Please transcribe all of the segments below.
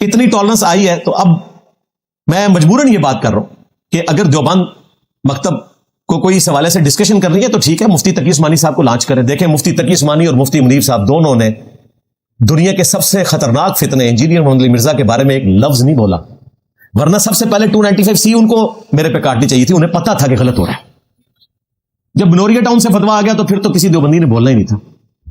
اتنی ٹالرنس آئی ہے تو اب میں مجبوراً یہ بات کر رہا ہوں کہ اگر دیوبند مکتب کو کوئی اس حوالے سے ڈسکشن کرنی ہے تو ٹھیک ہے، مفتی تقی عثمانی صاحب کو لانچ کریں. دیکھیں مفتی تقی عثمانی اور مفتی منیر صاحب دونوں نے دنیا کے سب سے خطرناک فتنے انجینئر محمد علی مرزا کے بارے میں ایک لفظ نہیں بولا، ورنہ سب سے پہلے 295C ان کو میرے پہ کاٹنی چاہیے تھی. انہیں پتا تھا کہ غلط ہو رہا ہے. جب بنوریا ٹاؤن سے فتوا آ گیا تو پھر تو کسی دیوبندی نے بولنا ہی نہیں تھا،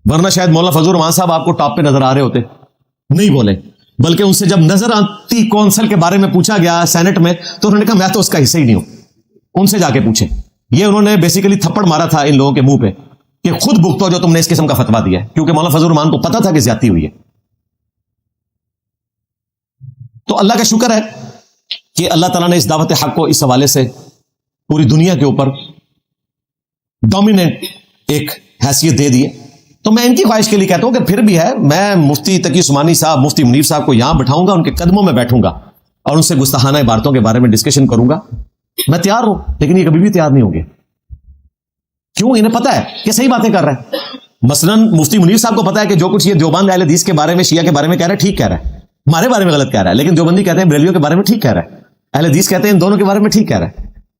ورنہ شاید مولانا فضل الرحمان صاحب آپ کو ٹاپ پہ نظر آ رہے ہوتے. نہیں بولے، بلکہ ان سے جب نظر آتی کونسل کے بارے میں پوچھا گیا سینٹ میں تو انہوں نے کہا میں تو اس کا حصہ ہی نہیں ہوں. ان سے جا کے پوچھیں. یہ انہوں نے بیسیکلی تھپڑ مارا تھا ان لوگوں کے منہ پہ کہ خود بھگتو جو تم نے اس قسم کا فتوا دیا ہے، کیونکہ مولانا فضل الرحمان کو پتا تھا کہ زیادتی ہوئی ہے. تو اللہ کا شکر ہے کہ اللہ تعالیٰ نے اس دعوت حق کو اس حوالے سے پوری دنیا کے اوپر ڈومیننٹ ایک حیثیت دے دی ہے. تو میں ان کی خواہش کے لیے کہتا ہوں کہ پھر بھی ہے، میں مفتی تقی عثمانی صاحب، مفتی منیر صاحب کو یہاں بٹھاؤں گا، ان کے قدموں میں بیٹھوں گا اور ان سے گستاخانہ عبارتوں کے بارے میں ڈسکشن کروں گا. میں تیار ہوں، لیکن یہ کبھی بھی تیار نہیں ہوں گے. کیوں؟ انہیں پتا ہے کہ صحیح باتیں کر رہا ہے. مثلا مفتی منیر صاحب کو پتا ہے کہ جو کچھ یہ دیوبند اہل حدیث کے بارے میں، شیعہ کے بارے میں کہہ رہا ہے ٹھیک کہہ رہا ہے، ہمارے بارے میں غلط کہہ رہا ہے. لیکن دیوبندی کہتے ہیں بریلویوں کے بارے میں ٹھیک کہہ رہا ہے، اہل حدیث کہتے ہیں ان دونوں کے بارے میں ٹھیک کہہ رہا ہے.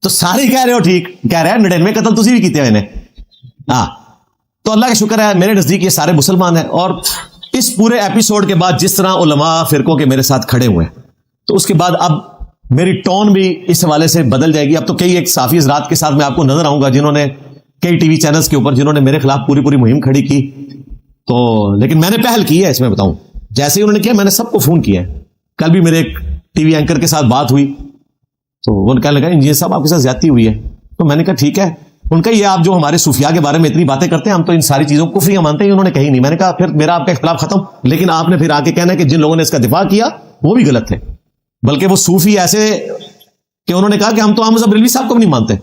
تو سارے کہہ رہے ہو ٹھیک کہہ رہے ہیں، 99 قتل تسی بھی کیتے ہوئے انہیں. ہاں، تو اللہ کا شکر ہے میرے نزدیک یہ سارے مسلمان ہیں. اور اس پورے ایپیسوڈ کے بعد جس طرح علماء فرقوں کے میرے ساتھ کھڑے ہوئے ہیں، تو اس کے بعد اب میری ٹون بھی اس حوالے سے بدل جائے گی. اب تو کئی ایک صحافی حضرات کے ساتھ میں آپ کو نظر آؤں گا جنہوں نے کئی ٹی وی چینلز کے اوپر جنہوں نے میرے خلاف پوری مہم کھڑی کی. تو لیکن میں نے پہل کی ہے، اس میں بتاؤں جیسے ہی انہوں نے کیا میں نے سب کو فون کیا ہے. کل بھی میرے ایک ٹی وی اینکر کے ساتھ بات ہوئی تو وہ کہنے لگا انجینئر صاحب آپ کے ساتھ زیادتی ہوئی ہے. تو میں نے کہا ٹھیک ہے. ان کا یہ آپ جو ہمارے صوفیاء کے بارے میں اتنی باتیں کرتے ہیں ہم تو ان ساری چیزوں کو کفریاں مانتے ہیں، انہوں نے کہی نہیں. میں نے کہا پھر میرا آپ کا اختلاف ختم. لیکن آپ نے پھر آ کے کہنا ہے کہ جن لوگوں نے اس کا دفاع کیا وہ بھی غلط تھے، بلکہ وہ صوفی ایسے کہ انہوں نے کہا کہ ہم تو احمد بریلوی صاحب کو بھی نہیں مانتے.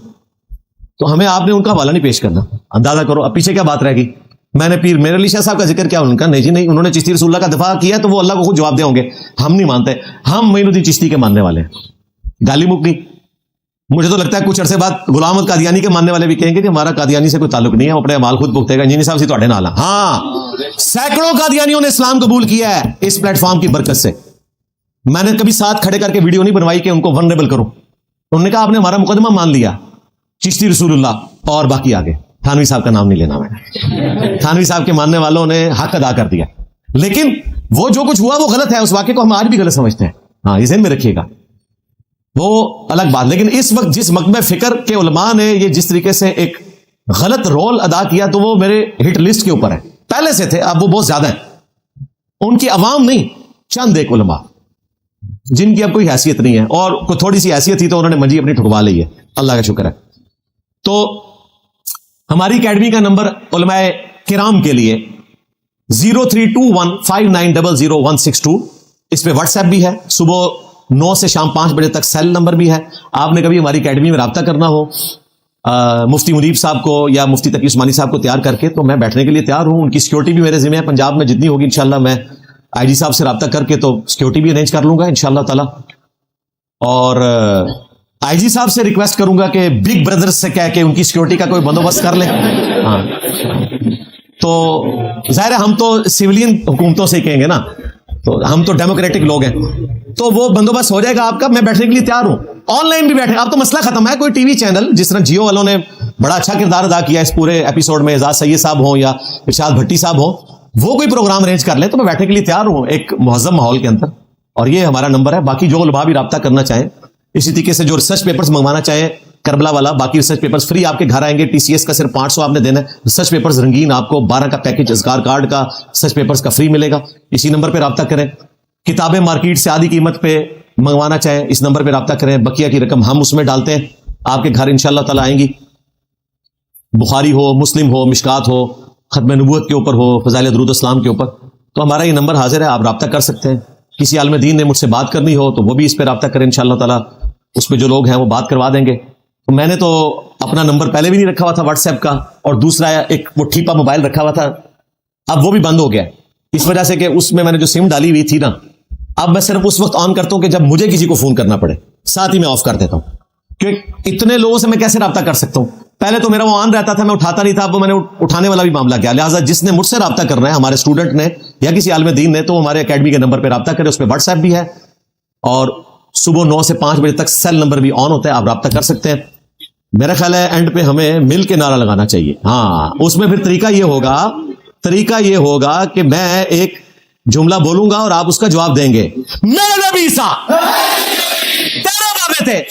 تو ہمیں آپ نے ان کا حوالہ نہیں پیش کرنا. اندازہ کرو اب پیچھے کیا بات رہ گئی. میں نے پیر میرے علی شاہ صاحب کا ذکر کیا، ان کا نہیں جی نہیں، انہوں نے چشتی رسول اللہ کا دفاع کیا تو وہ اللہ کو خود جواب دے ہوں گے. ہم نہیں مانتے، ہم معین الدین چشتی کے ماننے والے ہیں. گالی مکی. مجھے تو لگتا ہے کچھ عرصے بعد غلام احمد قادیانی کے ماننے والے بھی کہیں گے کہ ہمارا قادیانی سے کوئی تعلق نہیں ہے، وہ اپنے اعمال خود بھگتے گا. انجینئر صاحب سے تواڈے نال ہاں، سینکڑوں قادیانیوں نے اسلام قبول کیا ہے اس پلیٹ فارم کی برکت سے. میں نے کبھی ساتھ کھڑے کر کے ویڈیو نہیں بنوائی کہ ان کو ونریبل کروں. انہوں نے کہا آپ نے ہمارا مقدمہ مان لیا، چشتی رسول اللہ اور باقی آگے. تھانوی صاحب کا نام نہیں لینا میں نے. تھانوی صاحب کے ماننے والوں نے حق ادا کر دیا، لیکن وہ جو کچھ ہوا وہ غلط ہے. اس واقعے کو ہم آج بھی غلط سمجھتے ہیں. ہاں یہ ذہن میں رکھیے گا، وہ الگ بات. لیکن اس وقت جس مکتب فکر کے علماء نے یہ جس طریقے سے ایک غلط رول ادا کیا تو وہ میرے ہٹ لسٹ کے اوپر ہے. پہلے سے تھے، اب وہ بہت زیادہ ہیں. ان کی عوام نہیں، چند ایک علماء جن کی اب کوئی حیثیت نہیں ہے، اور کوئی تھوڑی سی حیثیت تھی تو انہوں نے منجی اپنی ٹھکوا لی ہے. اللہ کا شکر ہے. تو ہماری اکیڈمی کا نمبر علماء کرام کے لیے 032159000162. اس پہ واٹس ایپ بھی ہے، صبح 9 سے شام 5 بجے تک سیل نمبر بھی ہے. آپ نے کبھی ہماری اکیڈمی میں رابطہ کرنا ہو مفتی منیب صاحب کو یا مفتی تقی عثمانی صاحب کو تیار کر کے، تو میں بیٹھنے کے لیے تیار ہوں. ان کی سیکورٹی بھی میرے ذمہ ہے، پنجاب میں جتنی ہوگی انشاءاللہ میں آئی جی صاحب سے رابطہ کر کے تو سیکورٹی بھی ارینج کر لوں گا انشاءاللہ تعالی. اور آئی جی صاحب سے ریکویسٹ کروں گا کہ بگ بردر سے کہہ کے ان کی سیکورٹی کا کوئی بندوبست کر لیں. ہاں تو ظاہر ہے ہم تو سویلین حکومتوں سے ہی کہیں گے نا، تو ہم تو ڈیموکریٹک لوگ ہیں، تو وہ بندوبست ہو جائے گا آپ کا. میں بیٹھنے کے لیے تیار ہوں، آن لائن بھی بیٹھے. اب تو مسئلہ ختم ہے. کوئی ٹی وی چینل جس طرح جیو والوں نے بڑا اچھا کردار ادا کیا اس پورے ایپیسوڈ میں، اعزاز سید صاحب ہوں یا ارشاد بھٹی صاحب ہوں، وہ کوئی پروگرام ارینج کر لیں تو میں بیٹھنے کے لیے تیار ہوں ایک مہذب ماحول کے اندر. اور یہ ہمارا نمبر ہے. باقی جو علماء بھی رابطہ کرنا چاہیں، اسی طریقے سے جو ریسرچ پیپرز منگوانا چاہیں کربلا والا، باقی ریسرچ پیپرز فری آپ کے گھر آئیں گے. ٹی سی ایس کا صرف 500 آپ نے دینا ہے. ریسرچ پیپرز رنگین آپ کو 12 کا پیکج اذکار کارڈ کا ریسرچ پیپرز کا فری ملے گا. اسی نمبر پہ رابطہ کریں. کتابیں مارکیٹ سے آدھی قیمت پہ منگوانا چاہیں اس نمبر پہ رابطہ کریں. بقیہ کی رقم ہم اس میں ڈالتے ہیں، آپ کے گھر انشاءاللہ تعالی آئیں گی. بخاری ہو، مسلم ہو، مشکات ہو، ختم نبوت کے اوپر ہو، فضائل درود اسلام کے اوپر، تو ہمارا یہ نمبر حاضر ہے. آپ رابطہ کر سکتے ہیں. کسی عالم دین نے مجھ سے بات کرنی ہو تو وہ بھی اس پہ رابطہ کریں انشاءاللہ تعالی. اس پہ جو لوگ ہیں وہ بات کروا دیں گے. تو میں نے تو اپنا نمبر پہلے بھی نہیں رکھا ہوا تھا واٹس ایپ کا، اور دوسرا ایک وہ ٹھیپا موبائل رکھا ہوا تھا، اب وہ بھی بند ہو گیا اس وجہ سے کہ اس میں نے جو سم ڈالی ہوئی تھی نا، اب میں صرف اس وقت آن کرتا ہوں کہ جب مجھے کسی کو فون کرنا پڑے، ساتھ ہی میں آف کر دیتا ہوں. کہ اتنے لوگوں سے میں کیسے رابطہ کر سکتا ہوں. پہلے تو میرا وہ آن رہتا تھا، میں اٹھاتا نہیں تھا، اب میں نے اٹھانے والا بھی معاملہ کیا. لہٰذا جس نے مجھ سے رابطہ کرنا ہے، ہمارے اسٹوڈنٹ نے یا کسی عالم دین نے، تو ہمارے اکیڈمی کے نمبر پہ رابطہ کرے. اس پہ واٹس ایپ بھی ہے اور صبح 9 سے 5 بجے تک سیل نمبر بھی آن ہوتا ہے، آپ رابطہ کر سکتے ہیں. میرا خیال ہے اینڈ پہ ہمیں مل کے نعرہ لگانا چاہیے. ہاں اس میں پھر طریقہ یہ ہوگا کہ میں ایک جملہ بولوں گا اور آپ اس کا جواب دیں گے. میرے نبی عیسیٰ تیرے بابے تھے.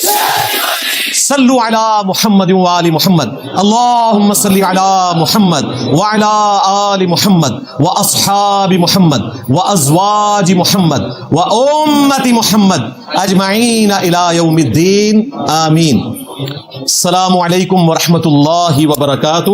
صلو علی محمد وآل محمد. اللہم صلی علی محمد وعلی آل محمد واصحاب محمد وازواج محمد وامت محمد اجمعین الی یوم الدین آمین. السلام علیکم ورحمۃ اللہ وبرکاتہ.